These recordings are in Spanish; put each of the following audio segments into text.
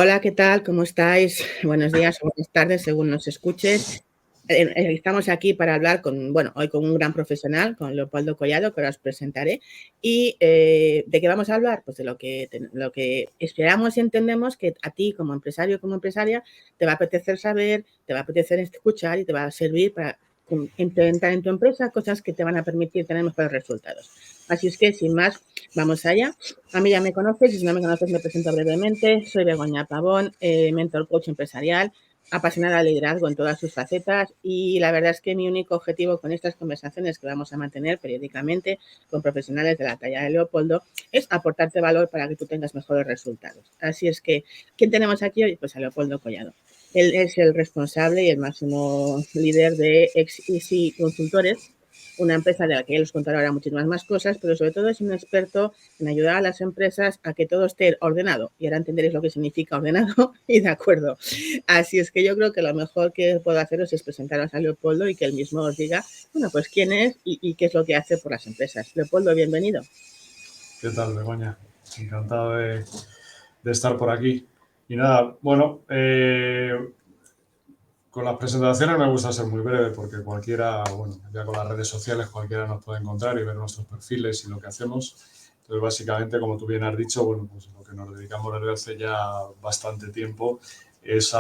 Hola, ¿qué tal? ¿Cómo estáis? Buenos días o buenas tardes, según nos escuches. Estamos aquí para hablar hoy con un gran profesional, con Leopoldo Collado, que ahora os presentaré. ¿Y de qué vamos a hablar? Pues de lo que esperamos y entendemos que a ti, como empresario, como empresaria, te va a apetecer saber, te va a apetecer escuchar y te va a servir para implementar en tu empresa cosas que te van a permitir tener mejores resultados. Así es que, sin más, vamos allá. A mí ya me conoces, y si no me conoces me presento brevemente. Soy Begoña Pavón, mentor coach empresarial, apasionada del liderazgo en todas sus facetas, y la verdad es que mi único objetivo con estas conversaciones que vamos a mantener periódicamente con profesionales de la talla de Leopoldo es aportarte valor para que tú tengas mejores resultados. Así es que, ¿quién tenemos aquí hoy? Pues a Leopoldo Collado. Él es el responsable y el máximo líder de Easy Consultores, una empresa de la que él os contará ahora muchísimas más cosas, pero sobre todo es un experto en ayudar a las empresas a que todo esté ordenado. Y ahora entenderéis lo que significa ordenado y de acuerdo. Así es que yo creo que lo mejor que puedo haceros es presentaros a Leopoldo y que él mismo os diga, bueno, pues quién es y qué es lo que hace por las empresas. Leopoldo, bienvenido. ¿Qué tal, Begoña? Encantado de estar por aquí. Y nada, bueno, con las presentaciones me gusta ser muy breve porque cualquiera, bueno, ya con las redes sociales cualquiera nos puede encontrar y ver nuestros perfiles y lo que hacemos. Entonces, básicamente, como tú bien has dicho, bueno, pues lo que nos dedicamos desde hace ya bastante tiempo es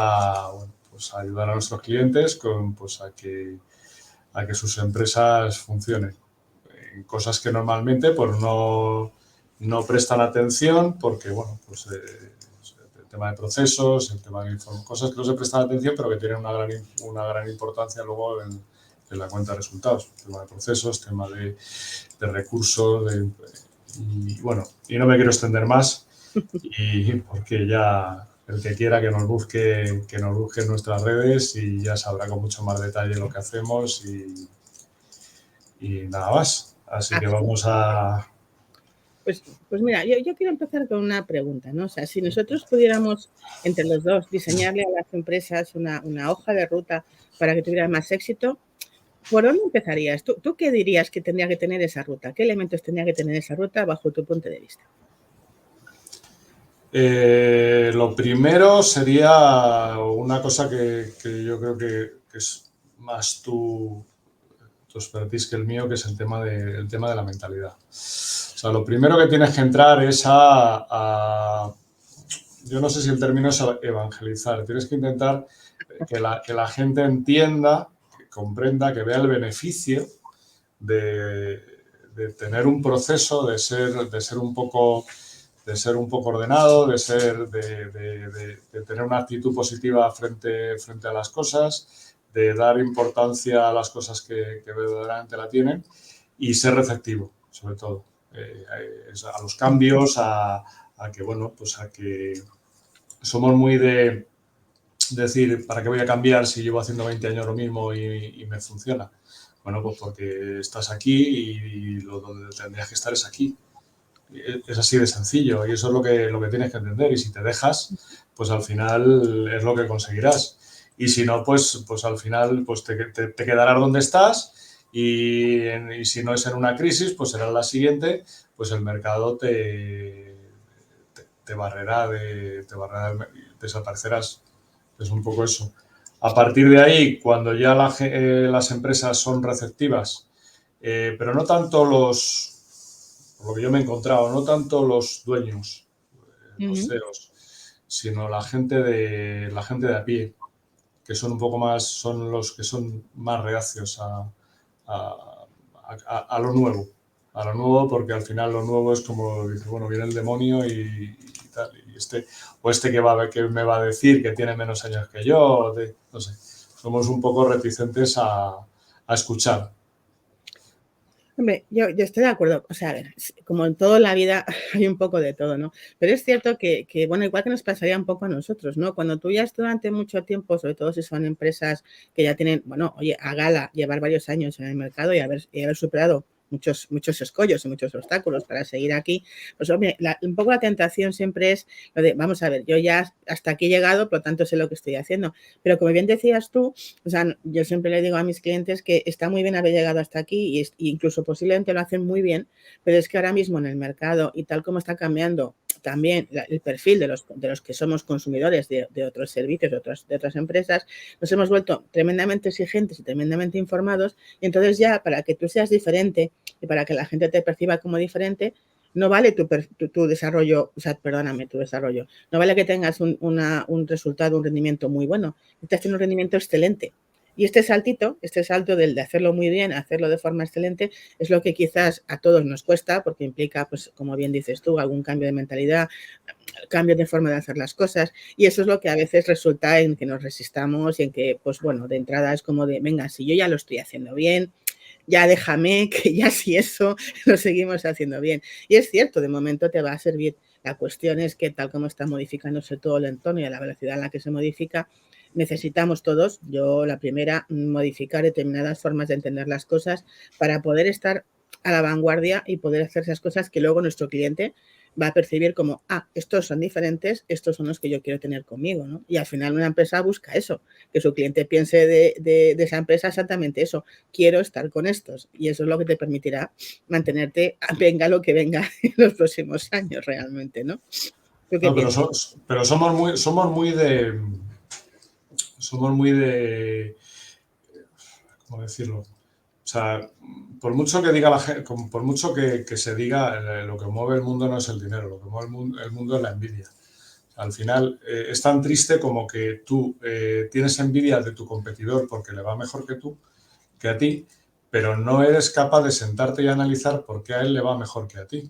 pues a ayudar a nuestros clientes pues a que sus empresas funcionen. En cosas que normalmente pues no prestan atención porque, bueno, pues el tema de procesos, el tema de cosas que no se prestan atención pero que tienen una gran importancia luego en la cuenta de resultados. Tema de procesos, tema de recursos, y bueno, y no me quiero extender más y porque ya el que quiera que nos busque en nuestras redes y ya sabrá con mucho más detalle lo que hacemos y nada más. Así que vamos a... Pues mira, yo quiero empezar con una pregunta, ¿no? O sea, si nosotros pudiéramos entre los dos diseñarle a las empresas una hoja de ruta para que tuvieran más éxito, ¿por dónde empezarías? ¿Tú qué dirías que tendría que tener esa ruta? ¿Qué elementos tendría que tener esa ruta bajo tu punto de vista? Lo primero sería una cosa que yo creo que es más tu expertise que el mío, que es el tema de la mentalidad. O sea, lo primero que tienes que entrar es yo no sé si el término es evangelizar. Tienes que intentar que la gente entienda, que comprenda, que vea el beneficio de, de tener un proceso, de ser un poco ordenado, de tener una actitud positiva frente a las cosas, de dar importancia a las cosas que verdaderamente la tienen y ser receptivo, sobre todo, a los cambios, a que, bueno, pues a que somos muy de decir, ¿para qué voy a cambiar si llevo haciendo 20 años lo mismo y me funciona? Bueno, pues porque estás aquí y donde tendrías que estar es aquí. Es así de sencillo y eso es lo que tienes que entender y si te dejas, pues al final es lo que conseguirás. Y si no, pues al final pues te quedarás donde estás y si no es en una crisis, pues será en la siguiente, pues el mercado te barrerá, desaparecerás. Es un poco eso. A partir de ahí, cuando ya las empresas son receptivas, pero no tanto por lo que yo me he encontrado, no tanto los dueños, los CEOs, sino la gente de a pie, que son un poco más, son los que son más reacios a, a lo nuevo. A lo nuevo, porque al final lo nuevo es como, dice, bueno, viene el demonio y tal, y que me va a decir que tiene menos años que yo, no sé, somos un poco reticentes a escuchar. Hombre, yo estoy de acuerdo. O sea, a ver, como en toda la vida hay un poco de todo, ¿no? Pero es cierto bueno, igual que nos pasaría un poco a nosotros, ¿no? Cuando tú ya durante mucho tiempo, sobre todo si son empresas que ya tienen, bueno, oye, a gala llevar varios años en el mercado y haber superado muchos escollos y muchos obstáculos para seguir aquí, pues hombre, un poco la tentación siempre es lo de, vamos a ver, yo ya hasta aquí he llegado, por lo tanto sé lo que estoy haciendo. Pero como bien decías tú, o sea, yo siempre le digo a mis clientes que está muy bien haber llegado hasta aquí y incluso posiblemente lo hacen muy bien, pero es que ahora mismo en el mercado y tal como está cambiando también el perfil de los que somos consumidores de otros servicios, de otras empresas, nos hemos vuelto tremendamente exigentes y tremendamente informados, y entonces ya para que tú seas diferente y para que la gente te perciba como diferente, no vale tu desarrollo, o sea, perdóname, tu desarrollo, no vale que tengas un resultado, un rendimiento muy bueno, necesitas tener un rendimiento excelente. Y este salto de hacerlo muy bien, hacerlo de forma excelente, es lo que quizás a todos nos cuesta, porque implica, pues, como bien dices tú, algún cambio de mentalidad, cambio de forma de hacer las cosas, y eso es lo que a veces resulta en que nos resistamos y en que, pues bueno, de entrada es como de, venga, si yo ya lo estoy haciendo bien, ya déjame que ya si eso lo seguimos haciendo bien. Y es cierto, de momento te va a servir. La cuestión es que tal como está modificándose todo el entorno y a la velocidad en la que se modifica, necesitamos todos, yo la primera, modificar determinadas formas de entender las cosas para poder estar a la vanguardia y poder hacer esas cosas que luego nuestro cliente va a percibir como, estos son diferentes, estos son los que yo quiero tener conmigo, ¿no? Y al final una empresa busca eso, que su cliente piense de esa empresa exactamente eso, quiero estar con estos, y eso es lo que te permitirá mantenerte, venga lo que venga en los próximos años realmente, ¿no? ¿Tú qué piensas? Pero somos muy de, ¿cómo decirlo? O sea, por mucho que diga la gente, por mucho que se diga, lo que mueve el mundo no es el dinero, lo que mueve el mundo es la envidia. Al final, es tan triste como que tú tienes envidia de tu competidor porque le va mejor que tú, que a ti, pero no eres capaz de sentarte y analizar por qué a él le va mejor que a ti.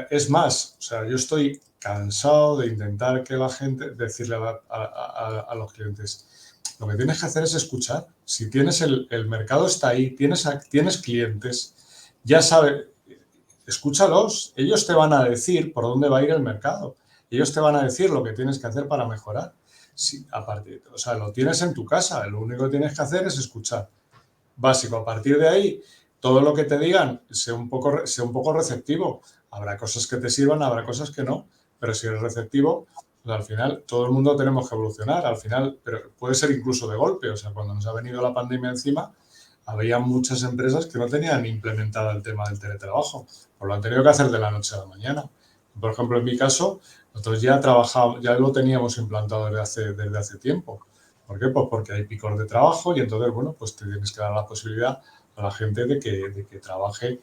Es más, o sea, yo estoy cansado de intentar que la gente, decirle a los clientes, lo que tienes que hacer es escuchar. Si tienes el mercado está ahí, tienes clientes, ya sabes, escúchalos. Ellos te van a decir por dónde va a ir el mercado. Ellos te van a decir lo que tienes que hacer para mejorar. Si, o sea, lo tienes en tu casa. Lo único que tienes que hacer es escuchar. Básico. A partir de ahí, todo lo que te digan, sea un poco receptivo. Habrá cosas que te sirvan, habrá cosas que no. Pero si eres receptivo, pues al final todo el mundo tenemos que evolucionar. Al final, pero puede ser incluso de golpe. O sea, cuando nos ha venido la pandemia encima, había muchas empresas que no tenían implementado el tema del teletrabajo, pues lo han tenido que hacer de la noche a la mañana. Por ejemplo, en mi caso, nosotros ya lo teníamos implantado desde hace tiempo. ¿Por qué? Pues porque hay picos de trabajo y entonces, bueno, pues te tienes que dar la posibilidad a la gente de que trabaje,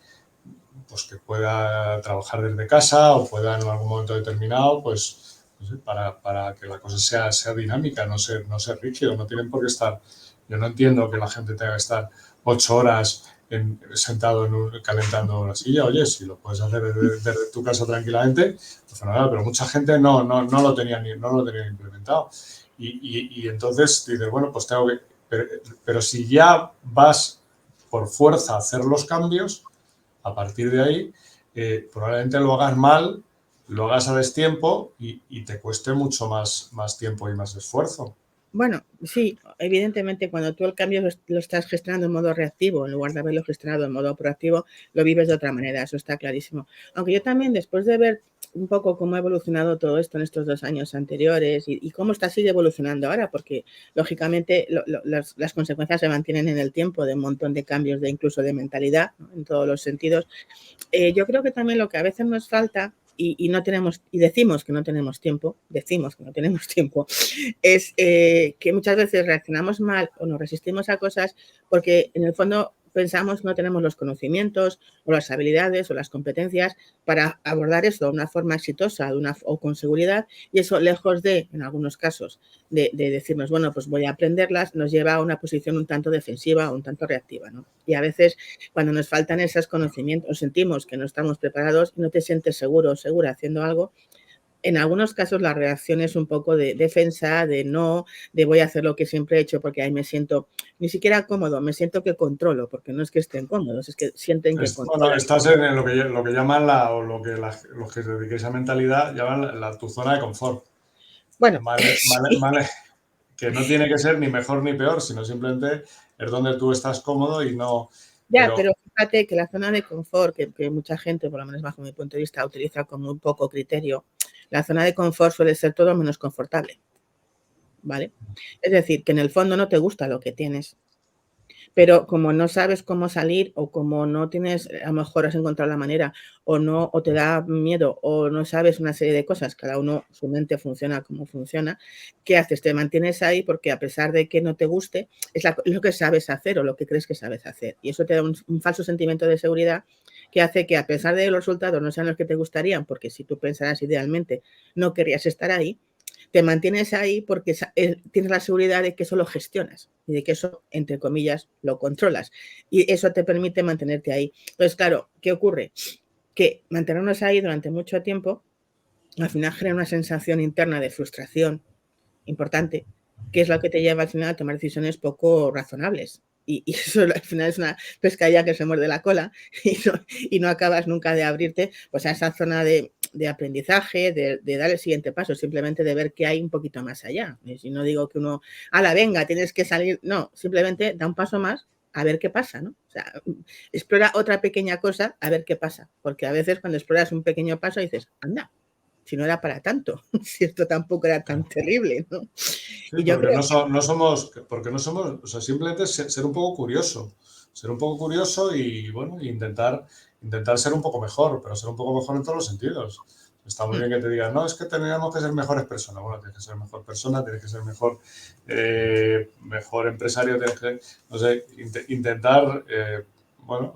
pues que pueda trabajar desde casa o pueda en algún momento determinado, pues, no sé, para que la cosa sea dinámica, no ser rígido, no tienen por qué estar. Yo no entiendo que la gente tenga que estar 8 horas sentado calentando la silla. Oye, si lo puedes hacer desde tu casa tranquilamente, pues fenomenal, pero mucha gente no lo tenía implementado. Y entonces dices, bueno, pues tengo que... Pero si ya vas por fuerza a hacer los cambios, a partir de ahí, probablemente lo hagas mal, lo hagas a destiempo y te cueste mucho más tiempo y más esfuerzo. Bueno, sí, evidentemente cuando tú el cambio lo estás gestionando en modo reactivo, en lugar de haberlo gestionado en modo proactivo, lo vives de otra manera, eso está clarísimo. Aunque yo también, después de ver un poco cómo ha evolucionado todo esto en estos 2 años anteriores y cómo sigue evolucionando ahora, porque lógicamente las consecuencias se mantienen en el tiempo de un montón de cambios, incluso de mentalidad, ¿no? En todos los sentidos. Yo creo que también lo que a veces nos falta decimos que no tenemos tiempo, es que muchas veces reaccionamos mal o nos resistimos a cosas porque en el fondo pensamos que no tenemos los conocimientos o las habilidades o las competencias para abordar eso de una forma exitosa o con seguridad, y eso, lejos de, en algunos casos, de decirnos, bueno, pues voy a aprenderlas, nos lleva a una posición un tanto defensiva o un tanto reactiva, ¿no? Y a veces cuando nos faltan esos conocimientos o sentimos que no estamos preparados y no te sientes seguro o segura haciendo algo, en algunos casos la reacción es un poco de defensa, de voy a hacer lo que siempre he hecho porque ahí me siento ni siquiera cómodo, me siento que controlo, porque no es que estén cómodos, es que sienten que Bueno, controlan. estás en lo que llaman los que se dedican a esa mentalidad llaman tu zona de confort. Bueno, Vale, que no tiene que ser ni mejor ni peor, sino simplemente es donde tú estás cómodo y no... Ya, pero fíjate que la zona de confort, que mucha gente, por lo menos bajo mi punto de vista, utiliza con muy poco criterio, la zona de confort suele ser todo menos confortable, ¿vale? Es decir, que en el fondo no te gusta lo que tienes, Pero como no sabes cómo salir o como no tienes, a lo mejor has encontrado la manera o no, o te da miedo o no sabes una serie de cosas, cada uno, su mente funciona como funciona, ¿qué haces? Te mantienes ahí porque a pesar de que no te guste, es lo que sabes hacer o lo que crees que sabes hacer. Y eso te da un falso sentimiento de seguridad que hace que a pesar de que los resultados no sean los que te gustarían, porque si tú pensaras idealmente no querrías estar ahí, te mantienes ahí porque tienes la seguridad de que eso lo gestionas y de que eso, entre comillas, lo controlas. Y eso te permite mantenerte ahí. Entonces, claro, ¿qué ocurre? Que mantenernos ahí durante mucho tiempo al final genera una sensación interna de frustración importante, que es lo que te lleva al final a tomar decisiones poco razonables. Y eso al final es una pescadilla que se muerde la cola y no acabas nunca de abrirte pues, a esa zona de aprendizaje, de dar el siguiente paso, simplemente de ver qué hay un poquito más allá. Y si no digo que uno, ala, venga, tienes que salir, no, simplemente da un paso más a ver qué pasa, ¿no? O sea, explora otra pequeña cosa a ver qué pasa, porque a veces cuando exploras un pequeño paso dices, anda, si no era para tanto, si esto tampoco era tan terrible, ¿no? Sí, Y yo porque creo no somos, o sea, simplemente ser un poco curioso y, bueno, intentar ser un poco mejor, pero ser un poco mejor en todos los sentidos. Está muy bien que te digan, no, es que tenemos que ser mejores personas. Bueno, tienes que ser mejor persona, tienes que ser mejor empresario, tienes que, no sé, intentar, bueno,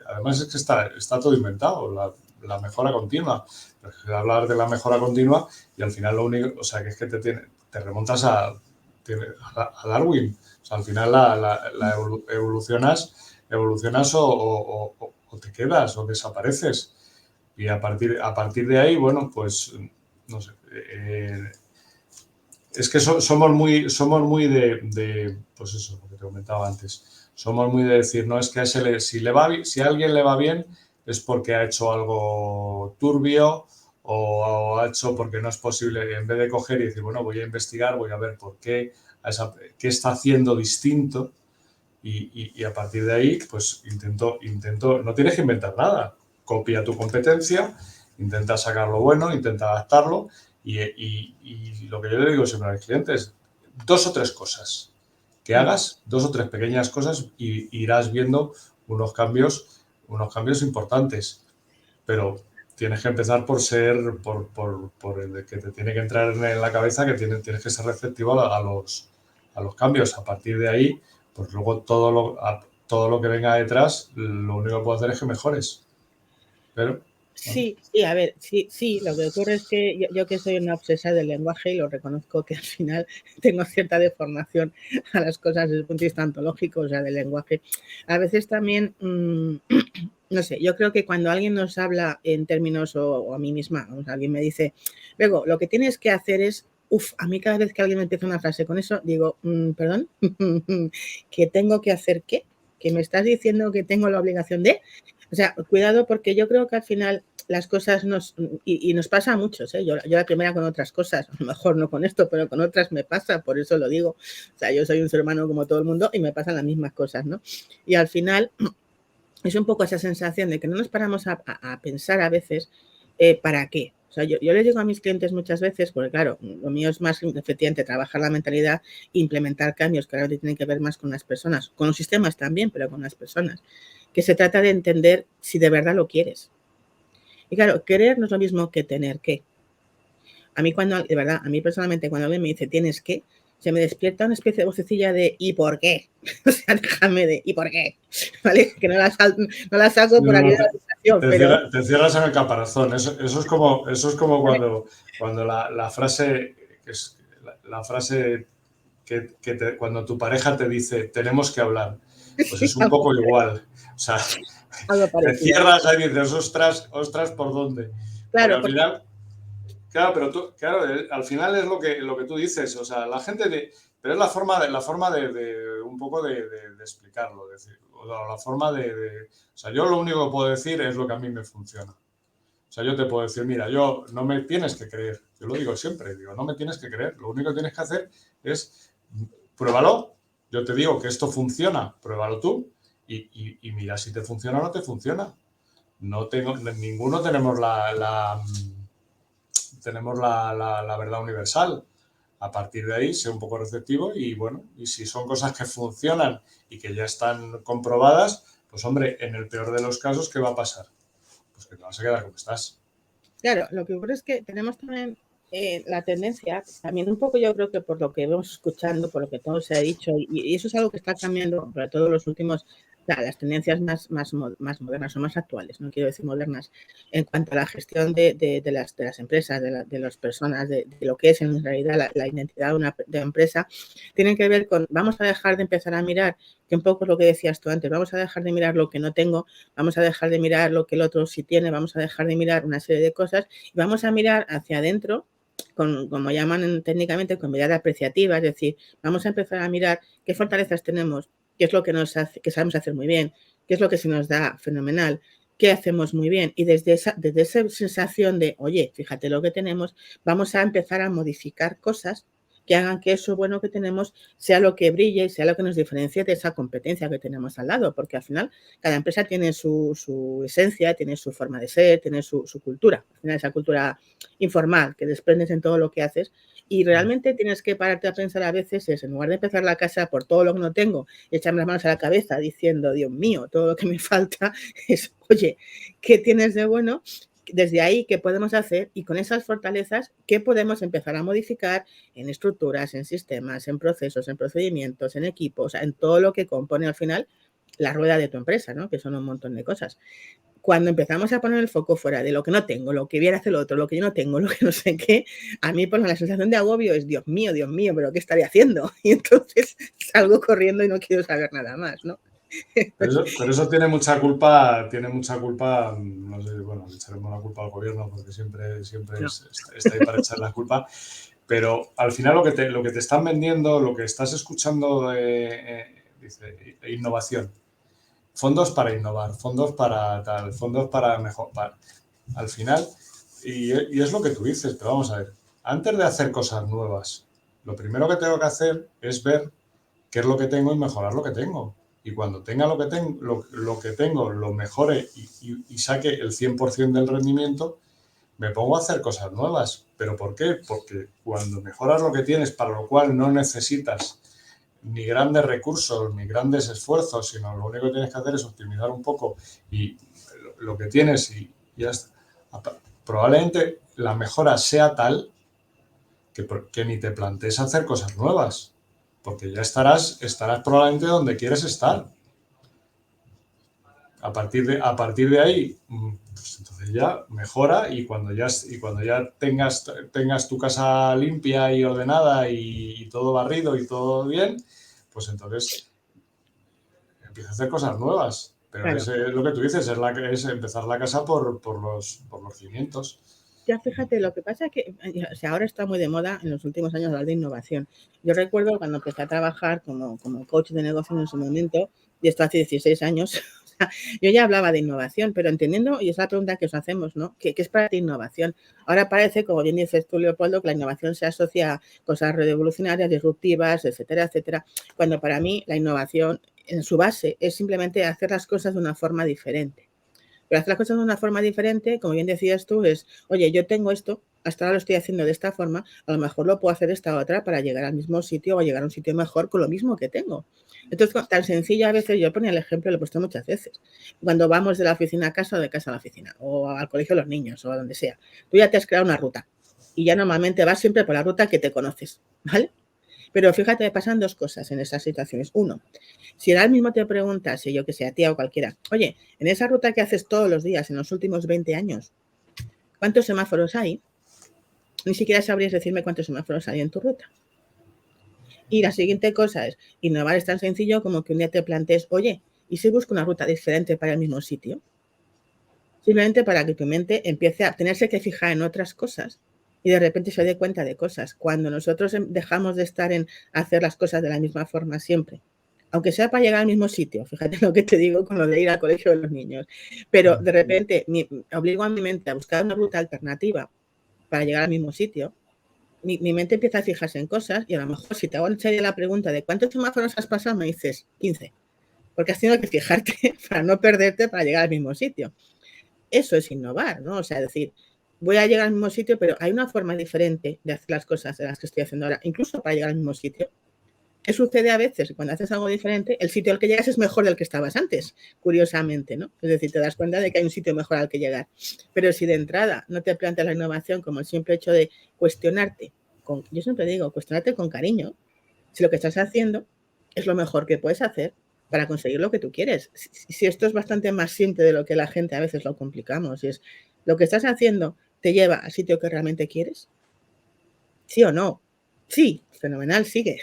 además es que está todo inventado, la mejora continua. Hablar de la mejora continua y al final lo único, o sea, que es que te remontas a Darwin. O sea, al final evolucionas o te quedas o desapareces. Y a partir de ahí, bueno, pues, no sé, es que somos muy pues eso, lo que te comentaba antes, somos muy de decir, no, es que si a alguien le va bien es porque ha hecho algo turbio o ha hecho porque no es posible, en vez de coger y decir, bueno, voy a investigar, voy a ver por qué, qué está haciendo distinto y a partir de ahí, pues intento, no tienes que inventar nada, copia tu competencia, intenta sacar lo bueno, intenta adaptarlo y lo que yo le digo siempre a mis clientes, 2 o 3 cosas que hagas, 2 o 3 pequeñas cosas y irás viendo unos cambios importantes, pero tienes que empezar por el que te tiene que entrar en la cabeza que tienes que ser receptivo a los cambios. A partir de ahí, pues luego todo lo que venga detrás, lo único que puedo hacer es que mejores. Pero, bueno. sí, sí, a ver, sí, lo que ocurre es que yo que soy una obsesa del lenguaje y lo reconozco que al final tengo cierta deformación a las cosas desde el punto de vista ontológico, o sea, del lenguaje. A veces también, no sé, yo creo que cuando alguien nos habla en términos, o a mí misma, o sea, alguien me dice, luego, lo que tienes que hacer es, a mí cada vez que alguien me empieza una frase con eso, digo, perdón, ¿que tengo que hacer qué? ¿Que me estás diciendo que tengo la obligación de? O sea, cuidado porque yo creo que al final las cosas y nos pasa a muchos, ¿eh? Yo la primera con otras cosas, a lo mejor no con esto, pero con otras me pasa, por eso lo digo. O sea, yo soy un ser humano como todo el mundo y me pasan las mismas cosas, ¿no? Y al final es un poco esa sensación de que no nos paramos a pensar a veces para qué. O sea, yo les digo a mis clientes muchas veces, porque claro, lo mío es más efectivamente trabajar la mentalidad e implementar cambios que ahora tienen que ver más con las personas, con los sistemas también, pero con las personas, que se trata de entender si de verdad lo quieres. Y claro, querer no es lo mismo que tener que. A mí de verdad, a mí personalmente cuando alguien me dice tienes que, se me despierta una especie de vocecilla de ¿y por qué? O sea, déjame de ¿y por qué? ¿Vale? Que no la saco por aquí de la habitación, pero... Te cierras en el caparazón. Eso es como cuando la frase, la frase cuando tu pareja te dice tenemos que hablar, pues Sí, es un poco igual. O sea, algo te parecido. cierras ahí y dices, ostras, ¿por dónde? Porque Claro, al porque... final, claro, pero al final es lo que tú dices, o sea, pero es la forma de un poco de explicarlo, o la forma o sea, yo lo único que puedo decir es lo que a mí me funciona. O sea, yo te puedo decir, mira, no me tienes que creer, yo lo digo siempre, digo, no me tienes que creer, lo único que tienes que hacer es pruébalo, yo te digo que esto funciona, pruébalo tú y mira si te funciona o no te funciona. Ninguno tenemos la verdad universal. A partir de ahí, sé un poco receptivo y, bueno, y si son cosas que funcionan y que ya están comprobadas, pues, hombre, en el peor de los casos, ¿qué va a pasar? Pues que te vas a quedar como estás. Claro, lo que ocurre es que tenemos también la tendencia, también un poco yo creo que por lo que vemos escuchando, por lo que todo se ha dicho, y eso es algo que está cambiando, sobre todo los últimos, las tendencias más modernas o más actuales, no quiero decir modernas, en cuanto a la gestión de las empresas, de las personas, de lo que es en realidad la identidad de una empresa, tienen que ver con, vamos a dejar de empezar a mirar, que un poco es lo que decías tú antes, vamos a dejar de mirar lo que no tengo, vamos a dejar de mirar lo que el otro sí tiene, vamos a dejar de mirar una serie de cosas y vamos a mirar hacia adentro, como llaman técnicamente, con mirada apreciativa, es decir, vamos a empezar a mirar qué fortalezas tenemos, qué es lo que nos hace, que sabemos hacer muy bien, qué es lo que se nos da fenomenal, qué hacemos muy bien y desde esa sensación de, oye, fíjate lo que tenemos, vamos a empezar a modificar cosas que hagan que eso bueno que tenemos sea lo que brille y sea lo que nos diferencie de esa competencia que tenemos al lado, porque al final cada empresa tiene su esencia, tiene su forma de ser, tiene su cultura, al final esa cultura informal que desprendes en todo lo que haces y realmente tienes que pararte a pensar a veces es, en lugar de empezar la casa por todo lo que no tengo y echarme las manos a la cabeza diciendo, Dios mío, todo lo que me falta es, oye, ¿qué tienes de bueno? Desde ahí, ¿qué podemos hacer? Y con esas fortalezas, ¿qué podemos empezar a modificar en estructuras, en sistemas, en procesos, en procedimientos, en equipos, en todo lo que compone al final la rueda de tu empresa, ¿no? Que son un montón de cosas. Cuando empezamos a poner el foco fuera de lo que no tengo, lo que viene a hacer el otro, lo que yo no tengo, lo que no sé qué, a mí por la sensación de agobio es, Dios mío, ¿pero qué estaré haciendo? Y entonces salgo corriendo y no quiero saber nada más, ¿no? Pero eso tiene mucha culpa, no sé, bueno, le echaremos la culpa al gobierno porque siempre No. está ahí para echar la culpa, pero al final lo que te están vendiendo, lo que estás escuchando, dice innovación, fondos para innovar, fondos para tal, fondos para mejorar, al final, y es lo que tú dices, pero vamos a ver, antes de hacer cosas nuevas, lo primero que tengo que hacer es ver qué es lo que tengo y mejorar lo que tengo. Y cuando tenga lo que tengo, lo mejore y saque el 100% del rendimiento, me pongo a hacer cosas nuevas. ¿Pero por qué? Porque cuando mejoras lo que tienes, para lo cual no necesitas ni grandes recursos, ni grandes esfuerzos, sino lo único que tienes que hacer es optimizar un poco y lo que tienes y ya está. Probablemente la mejora sea tal que ni te plantees hacer cosas nuevas, porque ya estarás probablemente donde quieres estar. A partir de ahí, pues entonces ya mejora y cuando ya tengas tu casa limpia y ordenada y todo barrido y todo bien, pues entonces empieza a hacer cosas nuevas. Pero Claro. es lo que tú dices, es empezar la casa por los cimientos. Ya fíjate, lo que pasa es que o sea, ahora está muy de moda en los últimos años hablar de innovación. Yo recuerdo cuando empecé a trabajar como coach de negocio en su momento, y esto hace 16 años, o sea, yo ya hablaba de innovación, pero entendiendo, y es la pregunta que os hacemos, ¿no? ¿Qué es para ti innovación? Ahora parece, como bien dices tú, Leopoldo, que la innovación se asocia a cosas revolucionarias, disruptivas, etcétera, etcétera, cuando para mí la innovación en su base es simplemente hacer las cosas de una forma diferente. Pero hacer las cosas de una forma diferente, como bien decías tú, es, oye, yo tengo esto, hasta ahora lo estoy haciendo de esta forma, a lo mejor lo puedo hacer de esta otra para llegar al mismo sitio o llegar a un sitio mejor con lo mismo que tengo. Entonces, tan sencillo a veces, yo ponía el ejemplo, lo he puesto muchas veces, cuando vamos de la oficina a casa o de casa a la oficina, o al colegio de los niños, o a donde sea, tú ya te has creado una ruta y ya normalmente vas siempre por la ruta que te conoces, ¿vale? Pero fíjate, pasan dos cosas en esas situaciones. Uno, si ahora mismo te preguntas, si yo que sé, a tía o cualquiera, oye, en esa ruta que haces todos los días en los últimos 20 años, ¿cuántos semáforos hay? Ni siquiera sabrías decirme cuántos semáforos hay en tu ruta. Y la siguiente cosa es, innovar es tan sencillo como que un día te plantees, oye, ¿y si busco una ruta diferente para el mismo sitio? Simplemente para que tu mente empiece a tenerse que fijar en otras cosas y de repente se dé cuenta de cosas. Cuando nosotros dejamos de estar en hacer las cosas de la misma forma siempre, aunque sea para llegar al mismo sitio, fíjate lo que te digo con lo de ir al colegio de los niños, pero de repente obligo a mi mente a buscar una ruta alternativa para llegar al mismo sitio, mi mente empieza a fijarse en cosas y a lo mejor si te hago la pregunta de ¿cuántos semáforos has pasado? Me dices 15, porque has tenido que fijarte para no perderte para llegar al mismo sitio. Eso es innovar, ¿no? O sea, decir, voy a llegar al mismo sitio, pero hay una forma diferente de hacer las cosas de las que estoy haciendo ahora, incluso para llegar al mismo sitio. ¿Qué sucede a veces? Cuando haces algo diferente, el sitio al que llegas es mejor del que estabas antes, curiosamente, ¿no? Es decir, te das cuenta de que hay un sitio mejor al que llegar. Pero si de entrada no te planteas la innovación como el simple hecho de cuestionarte, yo siempre digo, cuestionarte con cariño, si lo que estás haciendo es lo mejor que puedes hacer para conseguir lo que tú quieres. Si esto es bastante más simple de lo que la gente a veces lo complicamos, y es lo que estás haciendo te lleva al sitio que realmente quieres, ¿sí o no? Sí, fenomenal, sigue.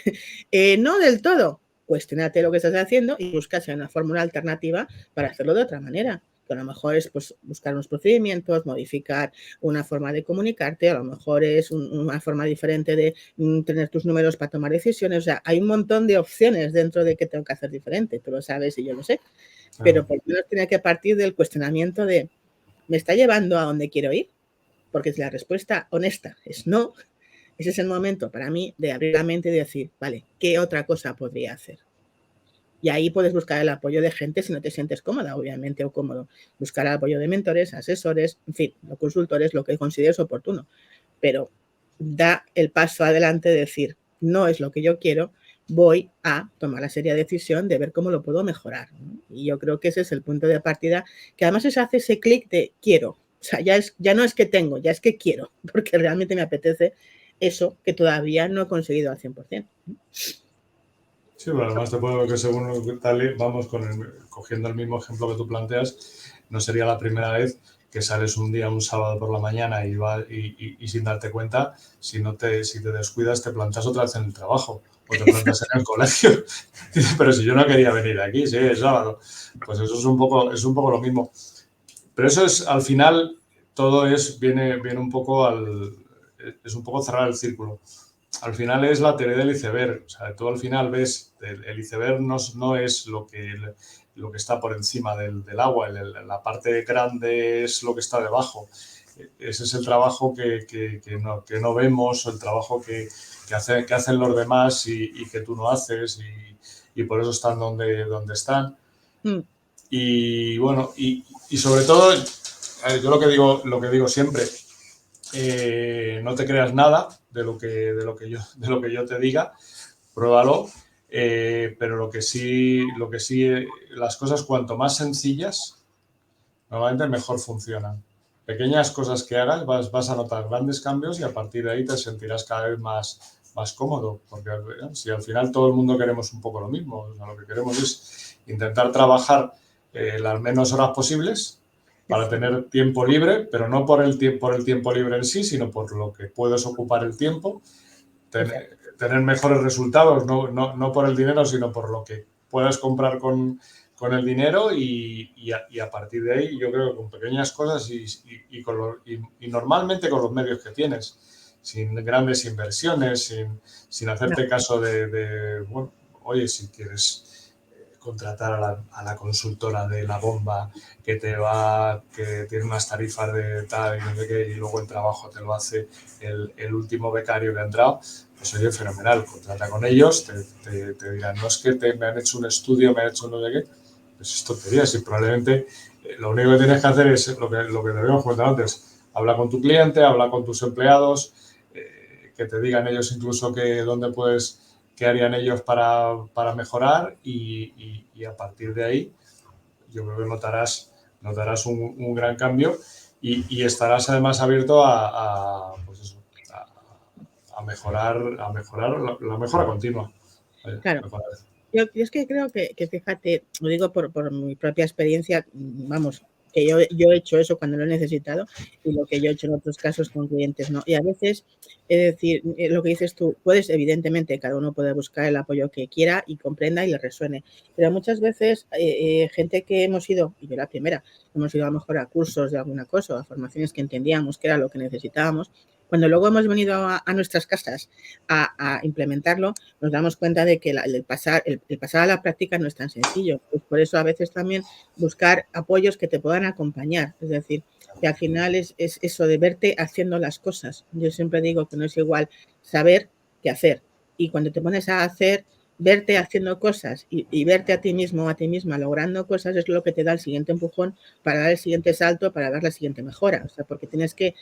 No del todo. Cuestiónate lo que estás haciendo y busca una fórmula alternativa para hacerlo de otra manera. Que a lo mejor es pues, buscar unos procedimientos, modificar una forma de comunicarte, a lo mejor es una forma diferente de tener tus números para tomar decisiones. O sea, hay un montón de opciones dentro de qué tengo que hacer diferente. Tú lo sabes y yo lo sé. Pero por lo menos tiene que partir del cuestionamiento de, ¿me está llevando a donde quiero ir? Porque si la respuesta honesta es no, ese es el momento para mí de abrir la mente y decir, vale, ¿qué otra cosa podría hacer? Y ahí puedes buscar el apoyo de gente si no te sientes cómoda, obviamente, o cómodo. Buscar el apoyo de mentores, asesores, en fin, o consultores, lo que consideres oportuno. Pero da el paso adelante de decir, no es lo que yo quiero, voy a tomar la seria decisión de ver cómo lo puedo mejorar, ¿no? Y yo creo que ese es el punto de partida, que además se hace ese clic de quiero. O sea, ya no es que tengo, ya es que quiero, porque realmente me apetece eso que todavía no he conseguido al 100%. Sí, pero además te puedo ver que según tal, vamos cogiendo el mismo ejemplo que tú planteas, no sería la primera vez que sales un día, un sábado por la mañana y sin darte cuenta, si te descuidas, te plantas otra vez en el trabajo o te plantas en el colegio. Pero si yo no quería venir aquí, sí, es sábado. Pues eso es un poco lo mismo. Pero eso es, al final, todo viene un poco es un poco cerrar el círculo. Al final es la teoría del iceberg. O sea, tú al final ves, el iceberg no es lo que está por encima del agua, la parte grande es lo que está debajo. Ese es el trabajo que no vemos, el trabajo que hacen los demás y que tú no haces y por eso están donde están. Y bueno, y sobre todo, yo lo que digo siempre, no te creas nada de lo que yo te diga, pruébalo, pero lo que sí, las cosas cuanto más sencillas, normalmente mejor funcionan. Pequeñas cosas que hagas, vas a notar grandes cambios y a partir de ahí te sentirás cada vez más cómodo, porque si al final todo el mundo queremos un poco lo mismo, o sea, lo que queremos es intentar trabajar las menos horas posibles para tener tiempo libre, pero no por el tiempo libre en sí, sino por lo que puedes ocupar el tiempo, tener mejores resultados, no por el dinero, sino por lo que puedas comprar con el dinero y a partir de ahí yo creo que con pequeñas cosas y normalmente con los medios que tienes, sin grandes inversiones, sin hacerte caso de bueno, oye, si quieres contratar a la consultora de la bomba que tiene unas tarifas de tal y no sé qué, y luego el trabajo te lo hace el último becario que ha entrado, pues oye, fenomenal, contrata con ellos, te dirán, no es que me han hecho un estudio, me han hecho no sé qué, pues es tontería, si probablemente lo único que tienes que hacer es lo que te habíamos comentado antes, habla con tu cliente, habla con tus empleados, que te digan ellos incluso qué harían ellos para mejorar y a partir de ahí yo creo que notarás un gran cambio y estarás además abierto pues eso, a mejorar la mejora continua. Claro. Yo es que creo que fíjate, lo digo por mi propia experiencia, vamos, que yo he hecho eso cuando lo he necesitado y lo que yo he hecho en otros casos con clientes, ¿no? Y a veces, es decir, lo que dices tú, evidentemente, cada uno puede buscar el apoyo que quiera y comprenda y le resuene, pero muchas veces gente que hemos ido, y yo la primera, hemos ido a lo mejor a cursos de alguna cosa, o a formaciones que entendíamos que era lo que necesitábamos, cuando luego hemos venido a nuestras casas a implementarlo, nos damos cuenta de que el pasar a la práctica no es tan sencillo. Pues por eso a veces también buscar apoyos que te puedan acompañar. Es decir, que al final es eso de verte haciendo las cosas. Yo siempre digo que no es igual saber que hacer. Y cuando te pones a hacer, verte haciendo cosas y verte a ti mismo o a ti misma logrando cosas es lo que te da el siguiente empujón para dar el siguiente salto, para dar la siguiente mejora. O sea, porque tienes que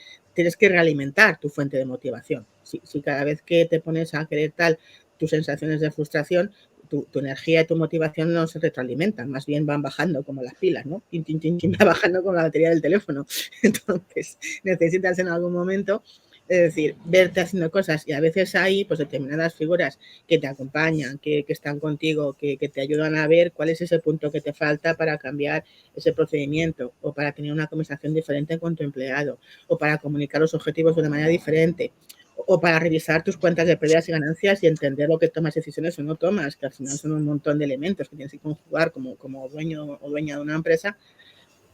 realimentar tu fuente de motivación. Si cada vez que te pones a querer tal, tus sensaciones de frustración, tu energía y tu motivación no se retroalimentan, más bien van bajando como las pilas, ¿no? Va bajando como la batería del teléfono. Entonces, necesitas en algún momento, es decir, verte haciendo cosas y a veces hay pues determinadas figuras que te acompañan, que están contigo, que te ayudan a ver cuál es ese punto que te falta para cambiar ese procedimiento o para tener una conversación diferente con tu empleado o para comunicar los objetivos de una manera diferente o para revisar tus cuentas de pérdidas y ganancias y entender lo que tomas decisiones o no tomas, que al final son un montón de elementos que tienes que conjugar como dueño o dueña de una empresa.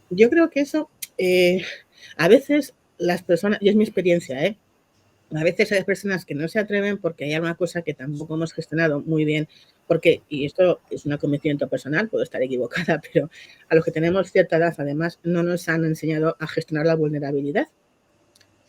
Yo creo que eso, a veces las personas, y es mi experiencia, a veces hay personas que no se atreven porque hay alguna cosa que tampoco hemos gestionado muy bien, porque, y esto es un convencimiento personal, puedo estar equivocada, pero a los que tenemos cierta edad, además, no nos han enseñado a gestionar la vulnerabilidad.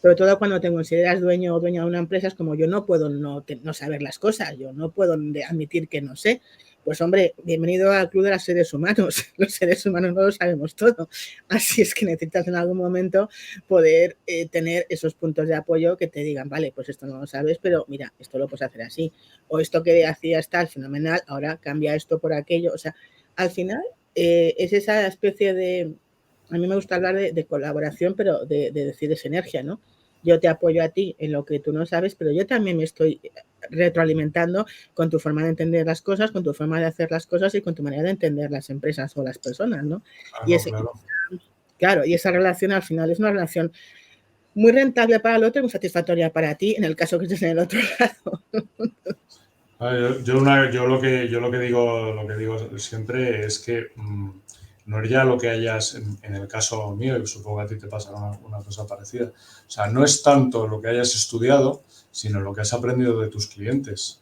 Sobre todo cuando te consideras dueño o dueña de una empresa, es como yo no puedo no saber las cosas, yo no puedo admitir que no sé. Pues hombre, bienvenido al club de los seres humanos. Los seres humanos no lo sabemos todo. Así es que necesitas en algún momento poder tener esos puntos de apoyo que te digan, vale, pues esto no lo sabes, pero mira, esto lo puedes hacer así. O esto que hacías tal, fenomenal, ahora cambia esto por aquello. O sea, al final es esa especie de... A mí me gusta hablar de colaboración, pero de decir de sinergia, ¿no? Yo te apoyo a ti en lo que tú no sabes, pero yo también me estoy retroalimentando con tu forma de entender las cosas, con tu forma de hacer las cosas y con tu manera de entender las empresas o las personas, ¿no? Claro, y esa relación al final es una relación muy rentable para el otro y muy satisfactoria para ti en el caso que estés en el otro lado. Yo lo que digo siempre es que no es ya lo que hayas, en el caso mío, y supongo que a ti te pasa una cosa parecida, o sea, no es tanto lo que hayas estudiado, sino lo que has aprendido de tus clientes.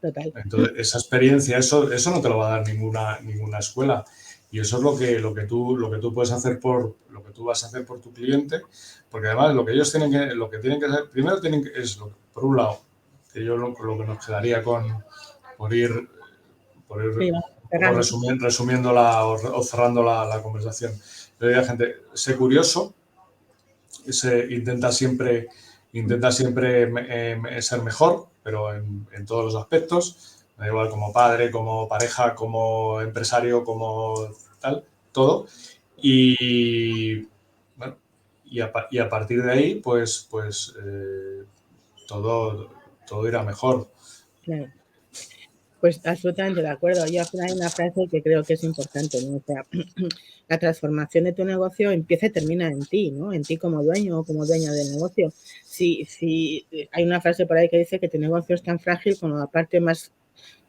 Total. Entonces, esa experiencia, eso no te lo va a dar ninguna escuela. Y eso es lo que tú puedes hacer lo que tú vas a hacer por tu cliente, porque además lo que ellos tienen que hacer, primero por un lado, que yo lo que nos quedaría por ir resumiendo o cerrando la conversación. Le digo a la gente, sé curioso, intenta siempre ser mejor, pero en todos los aspectos, me da igual como padre, como pareja, como empresario, como tal, todo. Y bueno, y a partir de ahí, pues todo irá mejor. Claro. Pues absolutamente de acuerdo. Yo al final hay una frase que creo que es importante, ¿no? O sea, la transformación de tu negocio empieza y termina en ti, ¿no? En ti como dueño o como dueña del negocio. Si hay una frase por ahí que dice que tu negocio es tan frágil como la parte más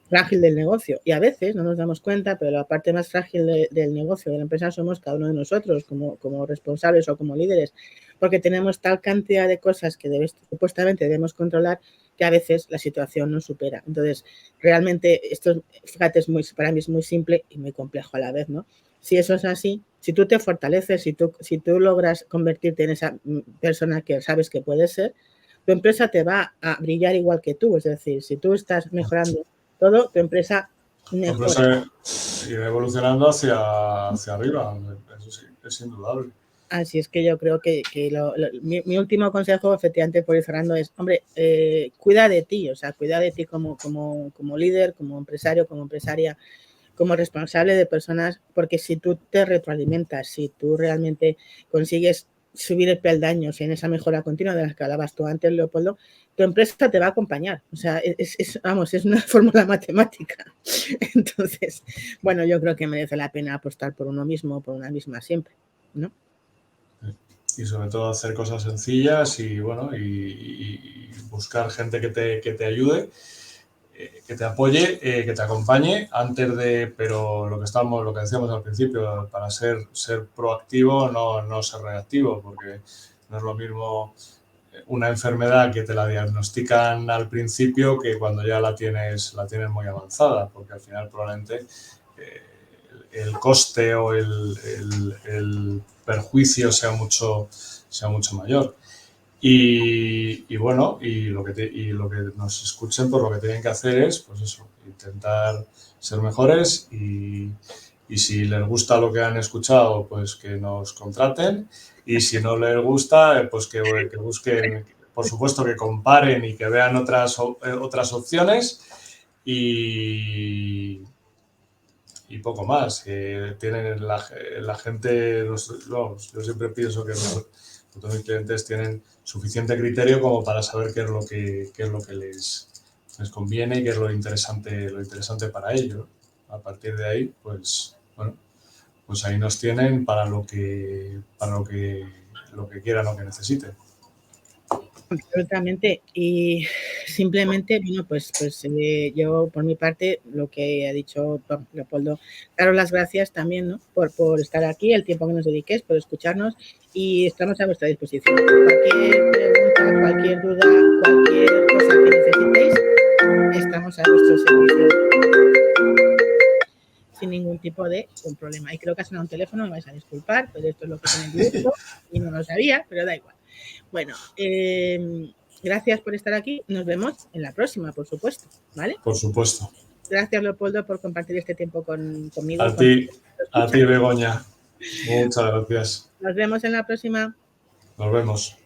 frágil del negocio. Y a veces no nos damos cuenta, pero la parte más frágil del negocio, de la empresa, somos cada uno de nosotros como responsables o como líderes, porque tenemos tal cantidad de cosas que supuestamente debemos controlar que a veces la situación nos supera. Entonces, realmente, esto, fíjate, para mí es muy simple y muy complejo a la vez, ¿no? Si eso es así, si tú te fortaleces, si tú logras convertirte en esa persona que sabes que puedes ser, tu empresa te va a brillar igual que tú. Es decir, si tú estás mejorando todo, tu empresa mejora. Ir evolucionando hacia arriba, eso sí, es indudable. Así es que yo creo que mi último consejo, efectivamente, por ir cerrando, es, hombre, cuida de ti, o sea, cuida de ti como líder, como empresario, como empresaria, como responsable de personas, porque si tú te retroalimentas, si tú realmente consigues subir el peldaño en esa mejora continua de la que hablabas tú antes, Leopoldo, tu empresa te va a acompañar. O sea, es una fórmula matemática. Entonces, bueno, yo creo que merece la pena apostar por uno mismo, por una misma siempre, ¿no? Y sobre todo hacer cosas sencillas y bueno, y buscar gente que te ayude, que te apoye, que te acompañe pero lo que decíamos al principio, para ser proactivo, no ser reactivo, porque no es lo mismo una enfermedad que te la diagnostican al principio que cuando ya la tienes muy avanzada, porque al final probablemente el coste o el perjuicio sea mucho mayor. Y bueno, y lo que nos escuchen, pues lo que tienen que hacer es, pues eso, intentar ser mejores y si les gusta lo que han escuchado, pues que nos contraten y si no les gusta, pues que busquen, por supuesto, que comparen y que vean otras opciones y poco más. Que tienen la gente, yo siempre pienso que todos mis clientes tienen suficiente criterio como para saber qué es lo que les conviene y qué es lo interesante para ellos. A partir de ahí, pues bueno, pues ahí nos tienen para lo que quieran o que necesiten. Absolutamente. Y simplemente, bueno, pues yo por mi parte, lo que ha dicho Leopoldo, daros las gracias también, ¿no? por estar aquí, el tiempo que nos dediquéis, por escucharnos y estamos a vuestra disposición. Cualquier pregunta, cualquier duda, cualquier cosa que necesitéis, estamos a vuestro servicio. Sin ningún tipo de problema. Y creo que ha sonado un teléfono, me vais a disculpar, pero esto es lo que tiene el directo y no lo sabía, pero da igual. Bueno, gracias por estar aquí. Nos vemos en la próxima, por supuesto, ¿vale? Por supuesto. Gracias, Leopoldo, por compartir este tiempo conmigo. A ti, Begoña. Muchas gracias. Nos vemos en la próxima. Nos vemos.